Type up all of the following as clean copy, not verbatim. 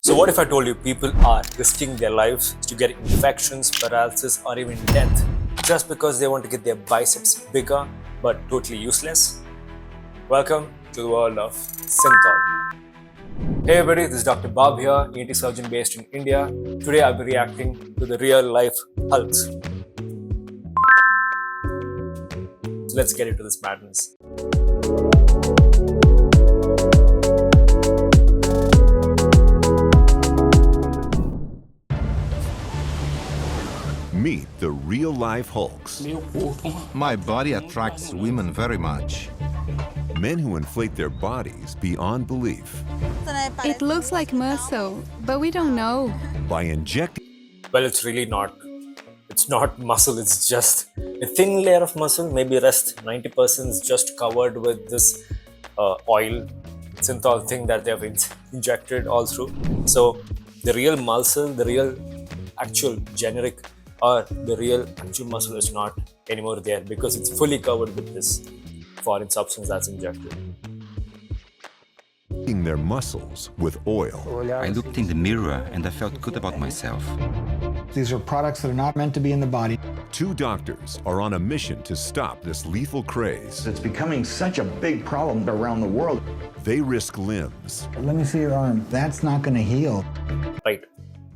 So what if I told you people are risking their lives to get infections, paralysis, or even death just because they want to get their biceps bigger but totally useless? Welcome to the world of Synthol. Hey everybody, this is Dr. Bob here, ENT surgeon based in India. Today I'll be reacting to the real life Hulks. So let's get into this madness. Meet the real-life Hulks. My body attracts women very much. Men who inflate their bodies beyond belief. It looks like muscle, but we don't know. By injecting Well, it's really not. It's not muscle, it's just a thin layer of muscle, maybe rest 90% is just covered with this oil, synthol thing that they have injected all through. So the real muscle, the real actual generic or the real actual muscle is not anymore there because it's fully covered with this foreign substance that's injected. their muscles with oil. I looked in the mirror and I felt good about myself. These are products that are not meant to be in the body. Two doctors are on a mission to stop this lethal craze. It's becoming such a big problem around the world. They risk limbs, Let me see your arm. That's not going to heal. Right,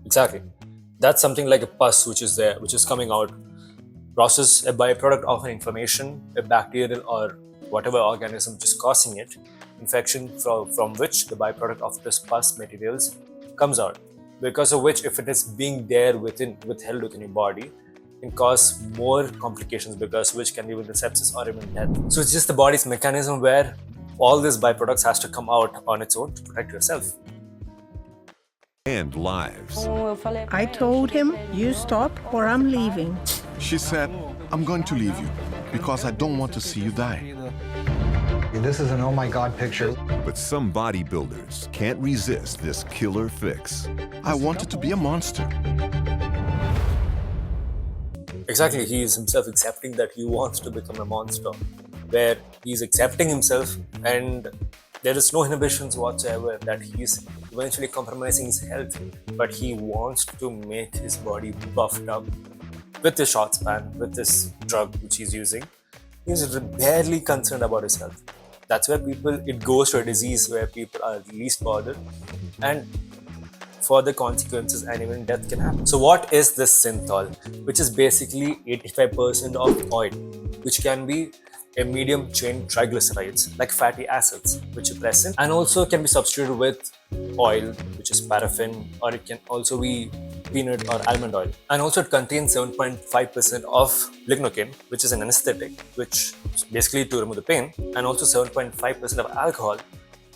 exactly. That's something like a pus which is there, which is coming out. Process, a byproduct of an inflammation, a bacterial or whatever organism which is causing it, infection from which the byproduct of this pus materials comes out. Because of which, if it is being there withheld within your body, can cause more complications, because which can be with the sepsis or even death. So it's just the body's mechanism where all these byproducts has to come out on its own to protect yourself. and lives. I told him, you stop or I'm leaving. She said, I'm going to leave you because I don't want to see you die. This is an oh my God picture. But some bodybuilders can't resist this killer fix. I wanted to be a monster. Exactly, he is himself accepting that he wants to become a monster, where he's accepting himself and there is no inhibitions whatsoever that he's eventually compromising his health, but he wants to make his body buffed up with the short span, with this drug which he's using. He's barely concerned about his health. That's where it goes to a disease where people are least bothered and further consequences and even death can happen. So what is this synthol, which is basically 85% of oil, which can be a medium chain triglycerides like fatty acids which are present, and also can be substituted with oil which is paraffin, or it can also be peanut or almond oil. And also it contains 7.5% of lignocaine, which is an anesthetic, which is basically to remove the pain, and also 7.5% of alcohol,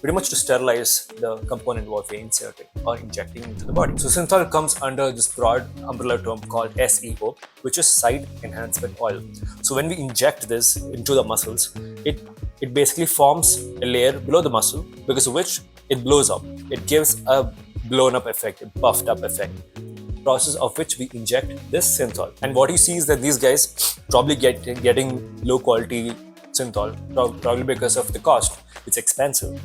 pretty much to sterilize the component what we're inserting or injecting into the body. So synthol comes under this broad umbrella term called SEO, which is site enhancement oil. So when we inject this into the muscles, it basically forms a layer below the muscle, because of which it blows up. It gives a blown up effect, a puffed up effect, process of which we inject this synthol. And what you see is that these guys probably getting low quality synthol, probably because of the cost. It's expensive.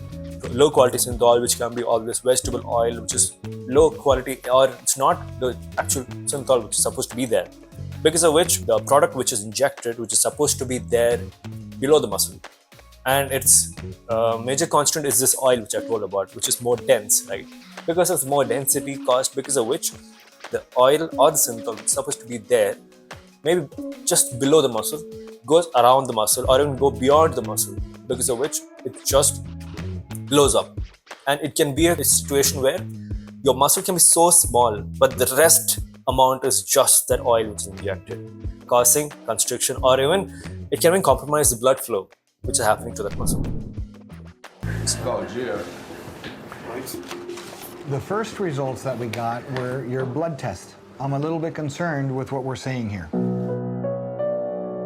Low quality synthol, which can be all this vegetable oil, which is low quality, or it's not the actual synthol which is supposed to be there, because of which the product which is injected, which is supposed to be there below the muscle, and its major constant is this oil which I told about, which is more dense, right? Because of more density cost, because of which the oil or the synthol which is supposed to be there, maybe just below the muscle, goes around the muscle or even go beyond the muscle, because of which it just blows up. And it can be a situation where your muscle can be so small, but the rest amount is just that oil which is injected, causing constriction, or even it can even compromise the blood flow which is happening to that muscle. The first results that we got were your blood test. I'm a little bit concerned with what we're seeing here.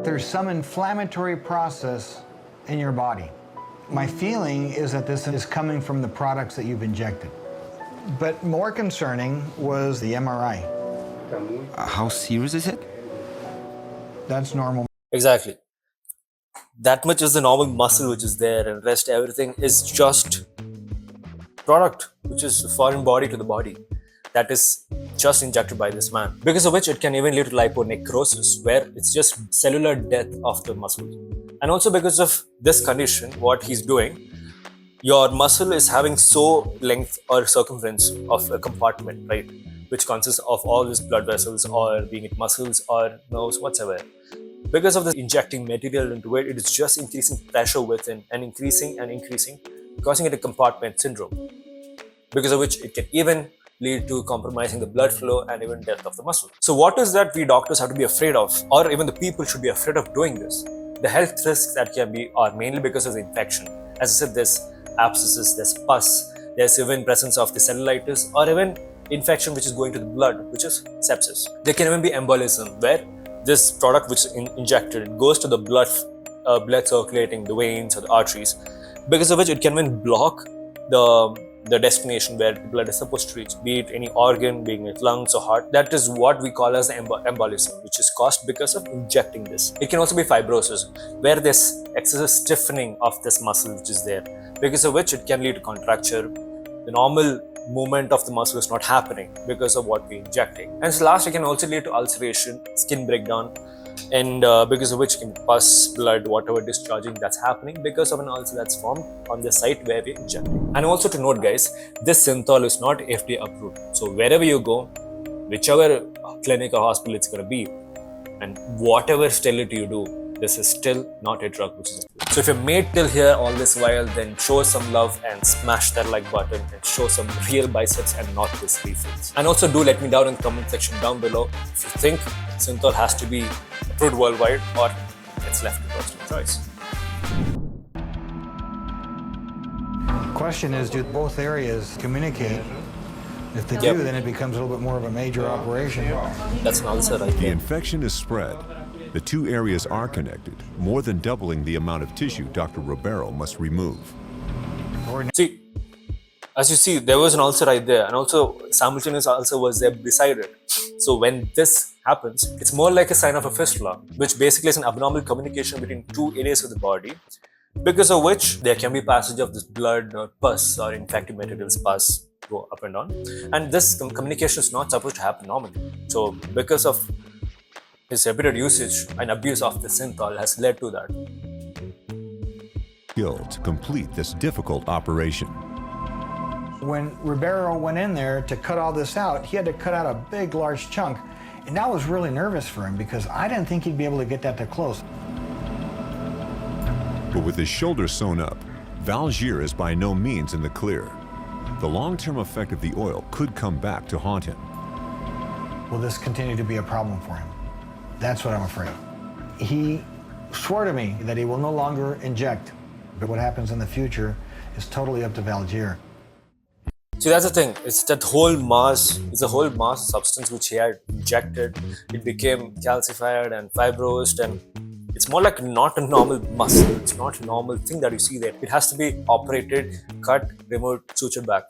There's some inflammatory process in your body. My feeling is that this is coming from the products that you've injected. But more concerning was the MRI. How serious is it? That's normal. Exactly. That much is the normal muscle which is there, and rest everything is just product which is a foreign body to the body that is just injected by this man, because of which it can even lead to liponecrosis, where it's just cellular death of the muscle. And also because of this condition, what he's doing, your muscle is having so length or circumference of a compartment, right, which consists of all these blood vessels, or being it muscles or nerves whatsoever. Because of this injecting material into it, it is just increasing pressure within and increasing, causing it a compartment syndrome, because of which it can even lead to compromising the blood flow and even death of the muscle. So what is that we doctors have to be afraid of, or even the people should be afraid of doing this? The health risks that can be are mainly because of the infection. As I said, there's abscesses, there's pus, there's even presence of the cellulitis, or even infection which is going to the blood, which is sepsis. There can even be embolism, where this product which is injected, it goes to the blood circulating the veins or the arteries, because of which it can even block the destination where the blood is supposed to reach, be it any organ, being it lungs or heart. That is what we call as embolism, which is caused because of injecting this. It can also be fibrosis, where there's excessive stiffening of this muscle which is there, because of which it can lead to contracture. The normal movement of the muscle is not happening because of what we're injecting. And so last, it can also lead to ulceration, skin breakdown, and because of which can pus, blood, whatever discharging that's happening because of an ulcer that's formed on the site where we're injecting. And also to note, guys, this Synthol is not FDA approved. So wherever you go, whichever clinic or hospital it's going to be, and whatever sterility you do, this is still not a drug which is approved. So if you're made till here all this while, then show some love and smash that like button and show some real biceps and not this refills. And also do let me down in the comment section down below if you think Synthol has to be approved worldwide or it's left to personal choice. Question is, do both areas communicate? If they do, then it becomes a little bit more of a major operation. That's an ulcer right The there. infection is spread. The two areas are connected, more than doubling the amount of tissue Dr. Ribeiro must remove. See, as you see, there was an ulcer right there, and also simultaneous ulcer was there beside it. So when this happens, it's more like a sign of a fistula, which basically is an abnormal communication between two areas of the body, because of which there can be passage of this blood or pus or infected materials, pus, go up and down. And this communication is not supposed to happen normally. So because of his repeated usage and abuse of the Synthol has led to that. Skill to complete this difficult operation. When Ribeiro went in there to cut all this out, he had to cut out a big, large chunk. And that was really nervous for him because I didn't think he'd be able to get that close. But with his shoulder sewn up, Valgier is by no means in the clear. The long-term effect of the oil could come back to haunt him. Will this continue to be a problem for him? That's what I'm afraid. He swore to me that he will no longer inject, but what happens in the future is totally up to Valgier. See, that's the thing. It's that whole mass. It's a whole mass substance which he had injected. It became calcified and fibrosed, and it's more like not a normal muscle. It's not a normal thing that you see there. It has to be operated, cut, removed, sutured back.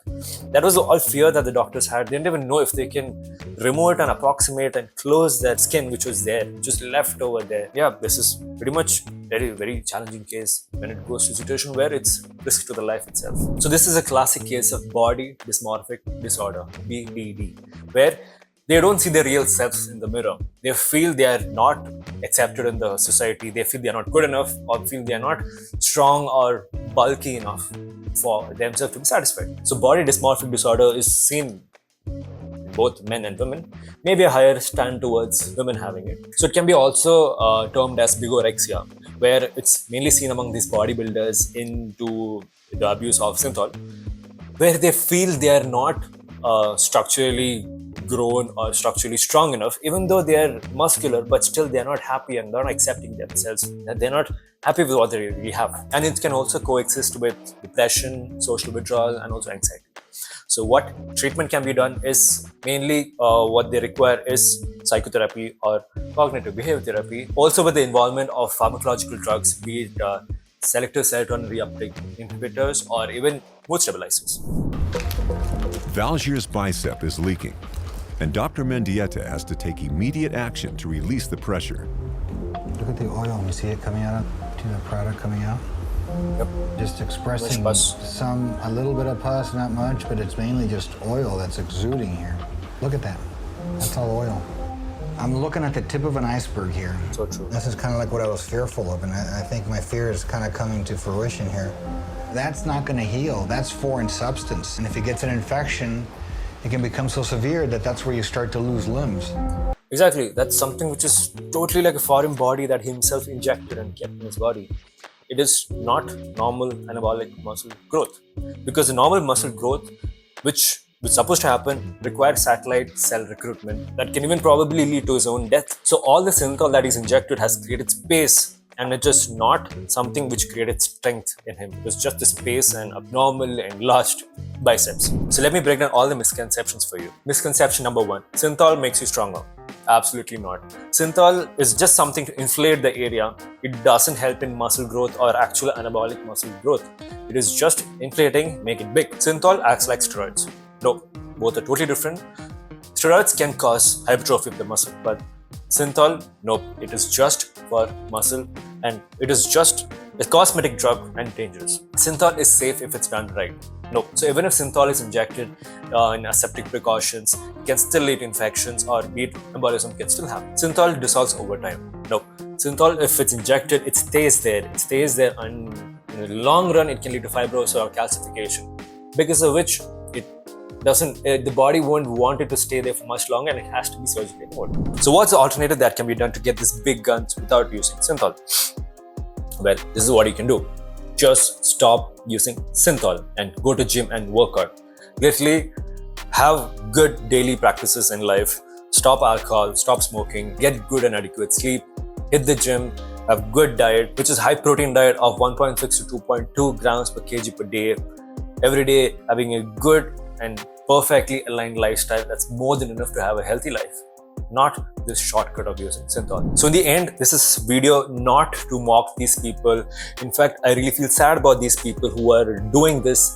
That was all fear that the doctors had. They didn't even know if they can remove it and approximate and close that skin which was there, just left over there. Yeah, this is pretty much very, very challenging case when it goes to a situation where it's risk to the life itself. So this is a classic case of body dysmorphic disorder, BDD, where they don't see their real selves in the mirror. They feel they are not accepted in the society. They feel they are not good enough, or feel they are not strong or bulky enough for themselves to be satisfied. So body dysmorphic disorder is seen in both men and women, maybe a higher stand towards women having it. So it can be also termed as bigorexia, where it's mainly seen among these bodybuilders into the abuse of Synthol, where they feel they are not structurally grown or structurally strong enough, even though they are muscular, but still they are not happy and they're not accepting themselves, that they're not happy with what they really have. And it can also coexist with depression, social withdrawal, and also anxiety. So what treatment can be done is mainly what they require is psychotherapy or cognitive behavior therapy, also with the involvement of pharmacological drugs, be it selective serotonin reuptake inhibitors or even mood stabilizers. Valgier's bicep is leaking, and Dr. Mendieta has to take immediate action to release the pressure. Look at the oil. You see it coming out? See the product coming out? Yep. Just expressing pus. a little bit of pus, not much, but it's mainly just oil that's exuding here. Look at that. That's all oil. I'm looking at the tip of an iceberg here. So true. This is kind of like what I was fearful of, and I think my fear is kind of coming to fruition here. That's not going to heal. That's foreign substance. And if it gets an infection, it can become so severe that that's where you start to lose limbs. Exactly. That's something which is totally like a foreign body that he himself injected and kept in his body. It is not normal anabolic muscle growth, because the normal muscle growth, which is supposed to happen, requires satellite cell recruitment that can even probably lead to his own death. So all the synthol that is injected has created space, and it is not something which created strength in him. It was just the space and abnormal and enlarged biceps. So let me break down all the misconceptions for you. Misconception number 1: synthol makes you stronger. Absolutely not. Synthol is just something to inflate the area. It doesn't help in muscle growth or actual anabolic muscle growth. It is just inflating, make it big. Synthol acts like steroids. No, both are totally different. Steroids can cause hypertrophy of the muscle, but synthol, nope, it is just for muscle, and it is just a cosmetic drug and dangerous. Synthol is safe if it's done right. No. So even if synthol is injected in aseptic precautions, it can still lead to infections, or beat embolism can still happen. Synthol dissolves over time. No. Synthol, if it's injected, it stays there. It stays there, and in the long run, it can lead to fibrosis or calcification, because of which the body won't want it to stay there for much longer, and it has to be surgically removed. So what's the alternative that can be done to get this big guns without using synthol? Well, this is what you can do. Just stop using synthol and go to gym and work out. Literally have good daily practices in life. Stop alcohol, stop smoking, get good and adequate sleep, hit the gym, have good diet, which is high protein diet of 1.6 to 2.2 grams per kg per day. Every day having a good and perfectly aligned lifestyle, that's more than enough to have a healthy life, not this shortcut of using synthol. So in the end, this is video not to mock these people. In fact, I really feel sad about these people who are doing this.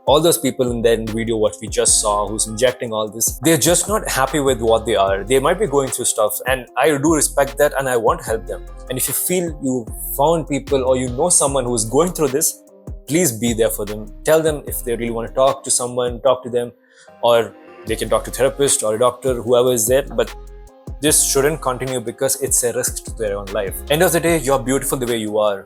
All those people in that video what we just saw, who's injecting all this, they're just not happy with what they are. They might be going through stuff, and I do respect that, and I want to help them. And if you feel you found people, or you know someone who is going through this, please be there for them. Tell them if they really want to talk to someone, talk to them, or they can talk to a therapist or a doctor, whoever is there. But this shouldn't continue, because it's a risk to their own life. End of the day, you're beautiful the way you are.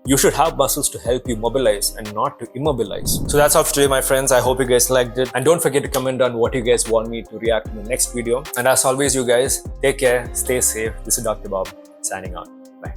You should have muscles to help you mobilize and not to immobilize. So that's all for today, my friends. I hope you guys liked it. And don't forget to comment on what you guys want me to react in the next video. And as always, you guys, take care, stay safe. This is Dr. Bob signing out. Bye.